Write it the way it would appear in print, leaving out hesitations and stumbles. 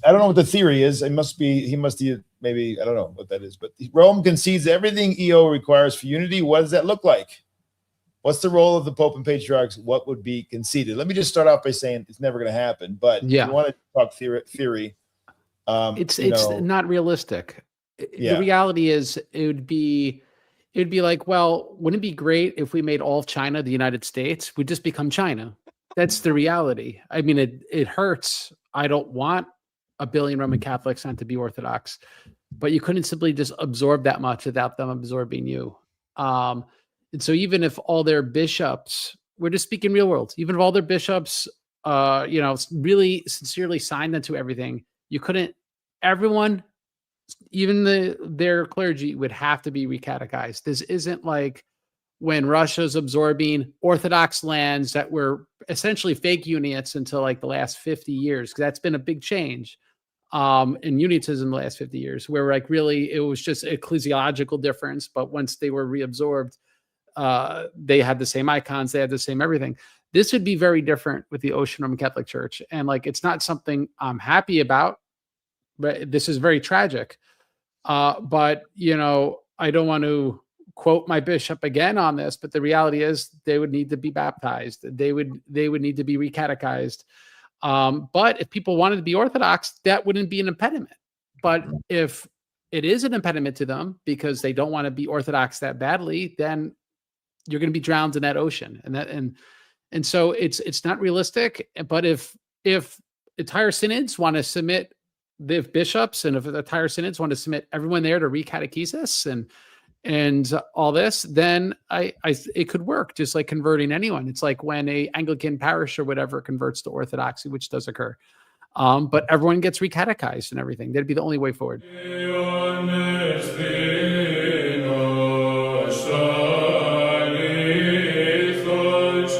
I don't know what the theory is. He must be maybe, I don't know what that is, but Rome concedes everything EO requires for unity. What does that look like? What's the role of the Pope and Patriarchs? What would be conceded? Let me just start off by saying it's never going to happen. But if you want to talk theory, it's not realistic. The reality is it'd be like, well, wouldn't it be great if we made all of China the United States? We'd just become China. That's the reality. I mean, it hurts. I don't want 1 billion Roman Catholics not to be Orthodox, but you couldn't simply just absorb that much without them absorbing you. And so even if all their bishops, we're just speaking real world, even if all their bishops, really sincerely signed into everything, you couldn't, everyone, even their clergy would have to be recatechized. This isn't like when Russia's absorbing Orthodox lands that were essentially fake uniates until like the last 50 years, because that's been a big change in unitism in the last 50 years, where like really it was just ecclesiological difference. But once they were reabsorbed, they had the same icons, they had the same everything. This would be very different with the Ocean Roman Catholic Church. And like, it's not something I'm happy about, but this is very tragic. But, I don't want to quote my bishop again on this, but the reality is they would need to be baptized. They would need to be recatechized. But if people wanted to be Orthodox, that wouldn't be an impediment. But if it is an impediment to them because they don't want to be Orthodox that badly, then you're going to be drowned in that ocean. And so it's not realistic. But if entire synods want to submit the bishops, and if the entire synods want to submit everyone there to recatechesis and all this, then it could work, just like converting anyone. It's like when a Anglican parish or whatever converts to Orthodoxy, which does occur. But everyone gets recatechized and everything. That'd be the only way forward. Ethos,